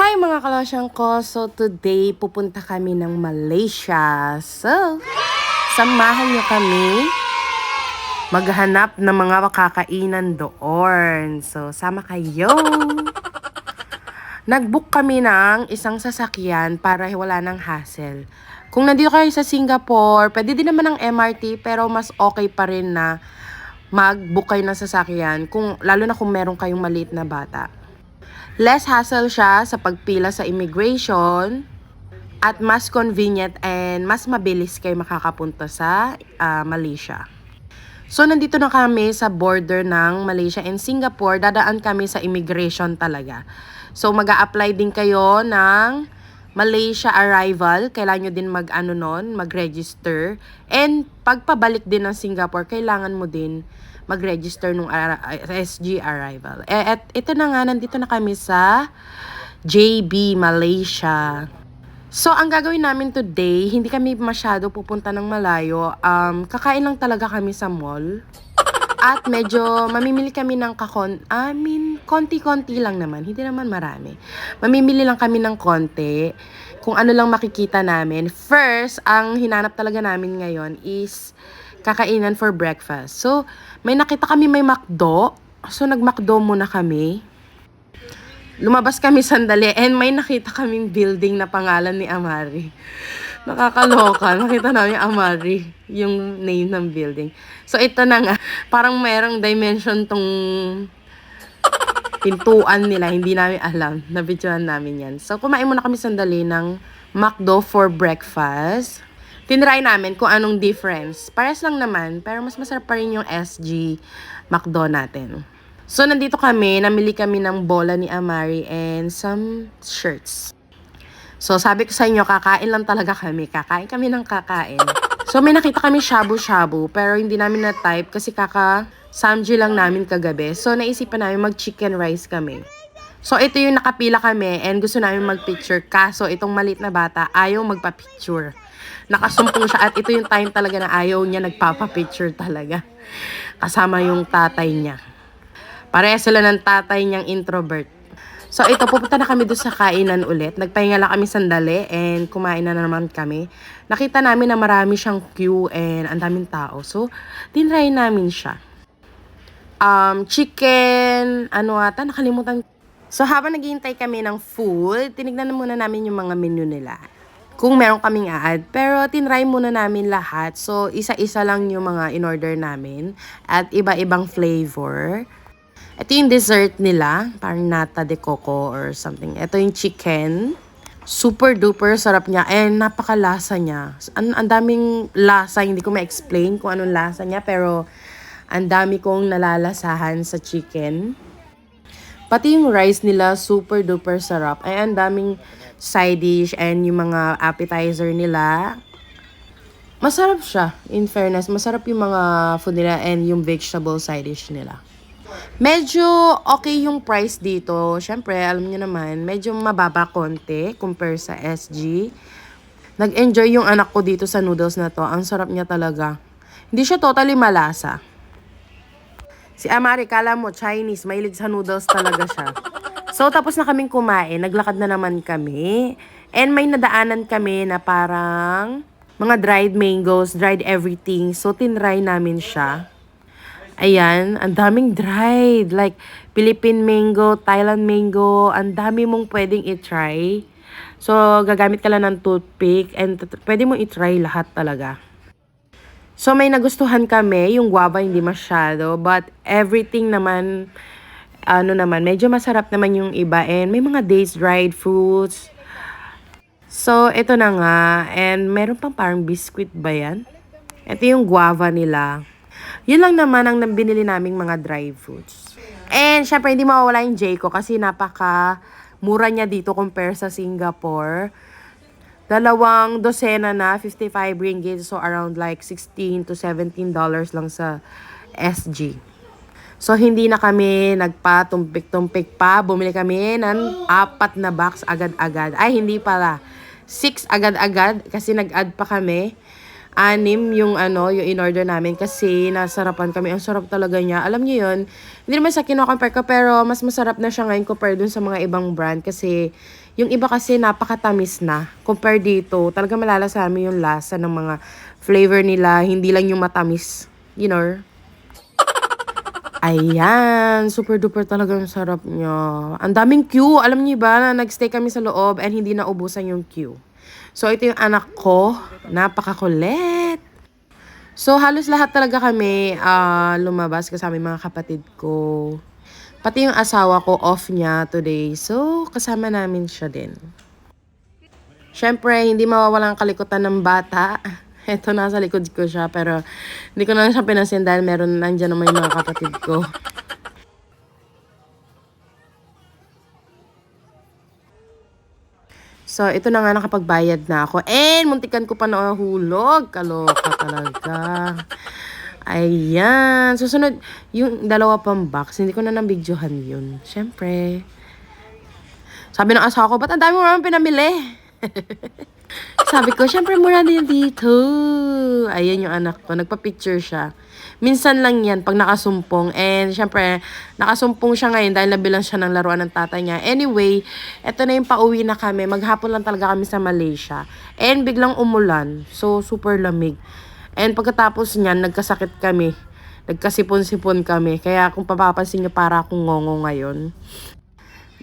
Hi mga kalosyang ko! So today pupunta kami ng Malaysia. So, samahan niyo kami maghanap ng mga makakainan doon. So, sama kayo! Nag-book kami ng isang sasakyan para wala ng hassle. Kung nandito kayo sa Singapore, pwede din naman ng MRT pero mas okay pa rin na mag-book kayo ng sasakyan, lalo na kung meron kayong maliit na bata. Less hassle siya sa pagpila sa immigration at mas convenient and mas mabilis kayo makakapunta sa Malaysia. So, nandito na kami sa border ng Malaysia and Singapore. Dadaan kami sa immigration talaga. So, mag-a-apply din kayo ng Malaysia arrival. Kailangan nyo din mag-register. And pagpabalik din ng Singapore, kailangan mo din mag-register nung SG arrival. At ito na nga, nandito na kami sa JB, Malaysia. So, ang gagawin namin today, hindi kami masyado pupunta ng malayo. Kakain lang talaga kami sa mall. At medyo mamimili kami ng konti-konti lang naman. Hindi naman marami. Mamimili lang kami ng konti. Kung ano lang makikita namin. First, ang hinanap talaga namin ngayon is kakainan for breakfast. So, may nakita kami may McDo. So, nag-McDo muna kami. Lumabas kami sandali and may nakita kaming building na pangalan ni Amari. Nakakaloka. Nakita namin Amari, yung name ng building. So, ito na nga. Parang merong dimension tong pintuan nila. Hindi namin alam. Nabidyohan namin yan. So, kumain muna kami sandali ng McDo for breakfast. Tinry namin kung anong difference. Pares lang naman, pero mas masarap pa rin yung SG McDo natin. So, nandito kami, namili kami ng bola ni Amari and some shirts. So, sabi ko sa inyo, kakain lang talaga kami. Kakain kami ng kakain. So, may nakita kami shabu-shabu, pero hindi namin na-type kasi kaka-samji lang namin kagabi. So, naisipan namin mag-chicken rice kami. So, ito yung nakapila kami and gusto namin mag-picture. Kaso, itong maliit na bata, ayaw magpa-picture. Nakasumpong siya at ito yung time talaga na ayaw niya nagpapa-picture talaga. Kasama yung tatay niya. Pareha sila ng tatay niyang introvert. So ito, pupunta na kami doon sa kainan ulit. Nagpahinga lang kami sandali and kumain na naman kami. Nakita namin na marami siyang queue and ang daming tao. So, tinry namin siya. Chicken, nakalimutan. So habang naghihintay kami ng food, tinignan na muna namin yung mga menu nila. Kung meron kaming a-add. Pero tinry muna namin lahat. So, isa-isa lang yung mga in-order namin. At iba-ibang flavor. Ito yung dessert nila. Parang nata de coco or something. Ito yung chicken. Super duper sarap niya. And napakalasa niya. Ang daming lasa. Hindi ko ma-explain kung anong lasa niya. Pero ang dami kong nalalasahan sa chicken. Pati yung rice nila, super duper sarap. Ay, ang daming side dish and yung mga appetizer nila. Masarap siya, in fairness. Masarap yung mga food nila and yung vegetable side dish nila. Medyo okay yung price dito. Siyempre, alam niyo naman, medyo mababa konti compare sa SG. Nag-enjoy yung anak ko dito sa noodles na to. Ang sarap niya talaga. Hindi siya totally malasa. Si Amari, kala mo, Chinese, mahilig sa noodles talaga siya. So, tapos na kaming kumain, naglakad na naman kami. And may nadaanan kami na parang mga dried mangoes, dried everything. So, tinry namin siya. Ayan, ang daming dried. Like, Philippine mango, Thailand mango, ang dami mong pwedeng i-try. So, gagamit ka lang ng toothpick and pwede mong i-try lahat talaga. So, may nagustuhan kami, yung guava hindi masyado, but everything naman, medyo masarap naman yung iba, and may mga days dried fruits. So, ito na nga, and meron pang parang biscuit ba yan? Ito yung guava nila. Yun lang naman ang binili naming mga dried fruits. And, syempre, hindi mawawala yung Jayco kasi napaka-mura niya dito compare sa Singapore. 2 dosena na, 55 ringgit. So, around like $16 to $17 lang sa SG. So, hindi na kami nagpa-tumpik-tumpik pa. Bumili kami ng 4 na box agad-agad. Ay, hindi pala. 6 agad-agad kasi nag-add pa kami. anim yung yung in-order namin kasi nasarapan kami. Ang sarap talaga niya. Alam niyo yun, hindi naman sa kino-compare ko pero mas masarap na siya ngayon compare dun sa mga ibang brand kasi yung iba kasi napakatamis na. Compare dito, talaga malalasahan mo yung lasa ng mga flavor nila, hindi lang yung matamis. You know? Ayan, super duper talagang sarap niya. Ang daming queue. Alam niyo ba na nagstay kami sa loob and hindi naubusan yung queue. So, ito yung anak ko. Napakakulit. So, halos lahat talaga kami lumabas kasama yung mga kapatid ko. Pati yung asawa ko off niya today. So, kasama namin siya din. Siyempre, hindi mawawalang kalikutan ng bata. Eto, nasa likod ko siya. Pero, hindi ko na siya pinasin dahil meron nandiyan naman yung mga kapatid ko. So, ito na nga nakapagbayad na ako. And, muntikan ko pa nahulog. Kaloka talaga. Ayan. Susunod, yung dalawa pang box, hindi ko na nabidyohan yun. Siyempre. Sabi ng asawa ko, ba't ang dami mo naman pinamili? Sabi ko, syempre mura din dito. Ayan yung anak ko. Nagpa-picture siya. Minsan lang yan pag nakasumpong. And syempre, nakasumpong siya ngayon dahil nabilang siya ng laruan ng tatay niya. Anyway, eto na yung pauwi na kami. Maghapon lang talaga kami sa Malaysia. And biglang umulan. So, super lamig. And pagkatapos niyan, nagkasakit kami. Nagkasipon-sipon kami. Kaya kung papapansin niyo, para akong ngongo ngayon.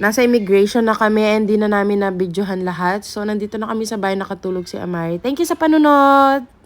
Nasa immigration na kami and di na namin na-videohan lahat. So, nandito na kami sa bahay nakatulog si Amari. Thank you sa panunod!